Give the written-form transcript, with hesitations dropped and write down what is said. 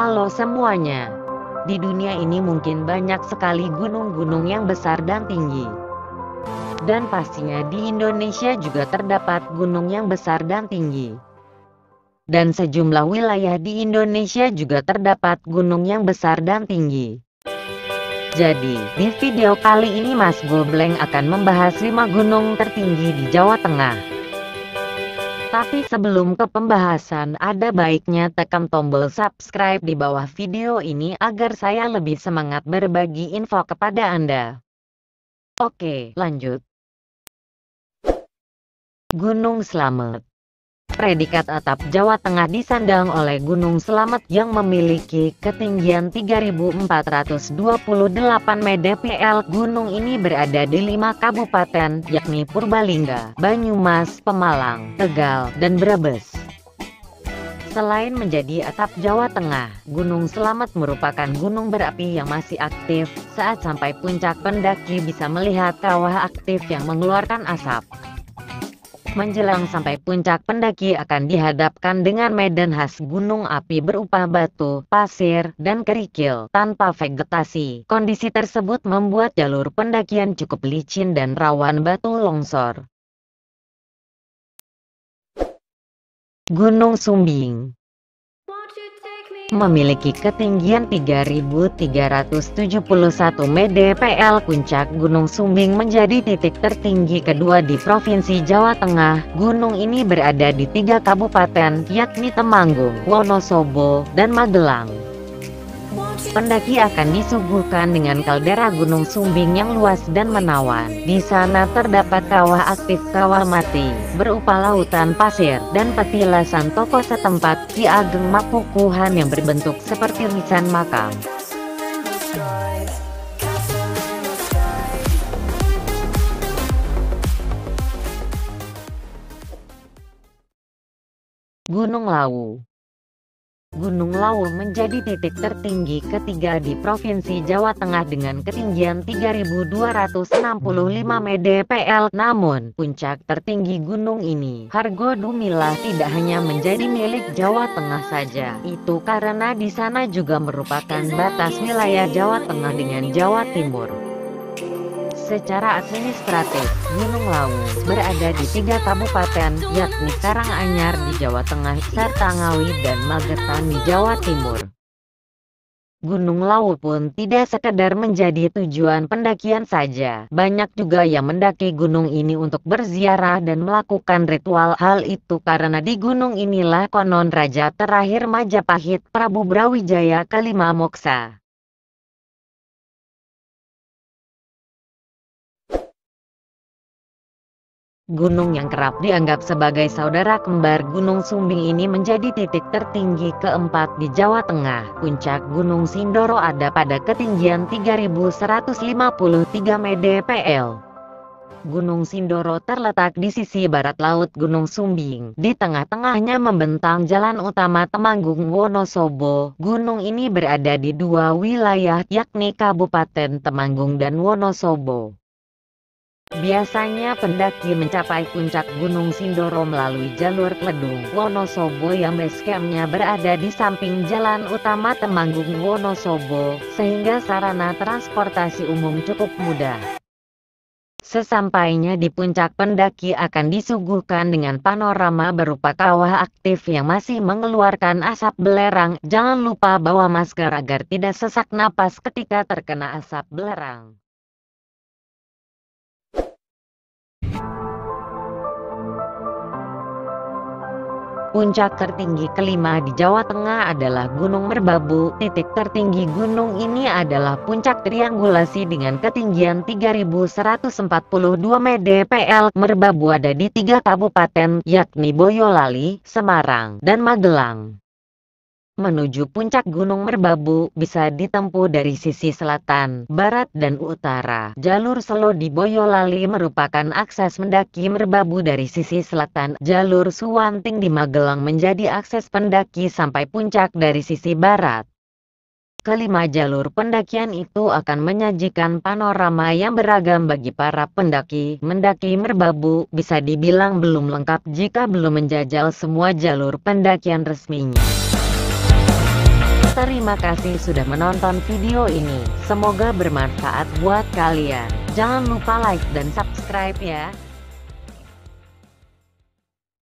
Halo semuanya. Di dunia ini mungkin banyak sekali gunung-gunung yang besar dan tinggi. Dan pastinya di Indonesia juga terdapat gunung yang besar dan tinggi. Dan sejumlah wilayah di Indonesia juga terdapat gunung yang besar dan tinggi. Jadi, di video kali ini Mas Gobleng akan membahas 5 gunung tertinggi di Jawa Tengah. Tapi sebelum ke pembahasan, ada baiknya tekan tombol subscribe di bawah video ini agar saya lebih semangat berbagi info kepada Anda. Oke, lanjut. Gunung Slamet. Predikat atap Jawa Tengah disandang oleh Gunung Slamet yang memiliki ketinggian 3.428 mdpl. Gunung ini berada di 5 kabupaten, yakni Purbalingga, Banyumas, Pemalang, Tegal, dan Brebes. Selain menjadi atap Jawa Tengah, Gunung Slamet merupakan gunung berapi yang masih aktif. Saat sampai puncak, pendaki bisa melihat kawah aktif yang mengeluarkan asap. Menjelang sampai puncak, pendaki akan dihadapkan dengan medan khas gunung api berupa batu, pasir, dan kerikil tanpa vegetasi. Kondisi tersebut membuat jalur pendakian cukup licin dan rawan batu longsor. Gunung Sumbing memiliki ketinggian 3.371 mdpl. Puncak Gunung Sumbing menjadi titik tertinggi kedua di Provinsi Jawa Tengah. Gunung ini berada di 3 kabupaten, yakni Temanggung, Wonosobo, dan Magelang. Pendaki akan disuguhkan dengan kaldera Gunung Sumbing yang luas dan menawan. Di sana terdapat kawah aktif, kawah mati, berupa lautan pasir, dan petilasan tokoh setempat, Ki Ageng Makukuhan yang berbentuk seperti nisan makam. Gunung Lawu. Gunung Lawu menjadi titik tertinggi ketiga di Provinsi Jawa Tengah dengan ketinggian 3.265 mdpl. Namun, puncak tertinggi gunung ini, Hargodumilah, tidak hanya menjadi milik Jawa Tengah saja. Itu karena di sana juga merupakan batas wilayah Jawa Tengah dengan Jawa Timur. Secara administratif, Gunung Lawu berada di 3 kabupaten, yakni Karanganyar di Jawa Tengah, serta Ngawi dan Magetan di Jawa Timur. Gunung Lawu pun tidak sekedar menjadi tujuan pendakian saja. Banyak juga yang mendaki gunung ini untuk berziarah dan melakukan ritual. Hal itu karena di gunung inilah konon raja terakhir Majapahit, Prabu Brawijaya kelima moksa. Gunung yang kerap dianggap sebagai saudara kembar Gunung Sumbing ini menjadi titik tertinggi keempat di Jawa Tengah. Puncak Gunung Sindoro ada pada ketinggian 3.153 mdpl. Gunung Sindoro terletak di sisi barat laut Gunung Sumbing. Di tengah-tengahnya membentang jalan utama Temanggung Wonosobo. Gunung ini berada di 2 wilayah, yakni Kabupaten Temanggung dan Wonosobo. Biasanya pendaki mencapai puncak Gunung Sindoro melalui jalur Kledung, Wonosobo yang basecampnya berada di samping jalan utama Temanggung Wonosobo, sehingga sarana transportasi umum cukup mudah. Sesampainya di puncak, pendaki akan disuguhkan dengan panorama berupa kawah aktif yang masih mengeluarkan asap belerang. Jangan lupa bawa masker agar tidak sesak napas ketika terkena asap belerang. Puncak tertinggi kelima di Jawa Tengah adalah Gunung Merbabu. Titik tertinggi gunung ini adalah puncak triangulasi dengan ketinggian 3.142 mdpl. Merbabu ada di 3 kabupaten, yakni Boyolali, Semarang, dan Magelang. Menuju puncak Gunung Merbabu bisa ditempuh dari sisi selatan, barat, dan utara. Jalur Selo di Boyolali merupakan akses mendaki Merbabu dari sisi selatan. Jalur Suwanting di Magelang menjadi akses pendaki sampai puncak dari sisi barat. Kelima jalur pendakian itu akan menyajikan panorama yang beragam bagi para pendaki. Mendaki Merbabu bisa dibilang belum lengkap jika belum menjajal semua jalur pendakian resminya. Terima kasih sudah menonton video ini. Semoga bermanfaat buat kalian. Jangan lupa like dan subscribe ya.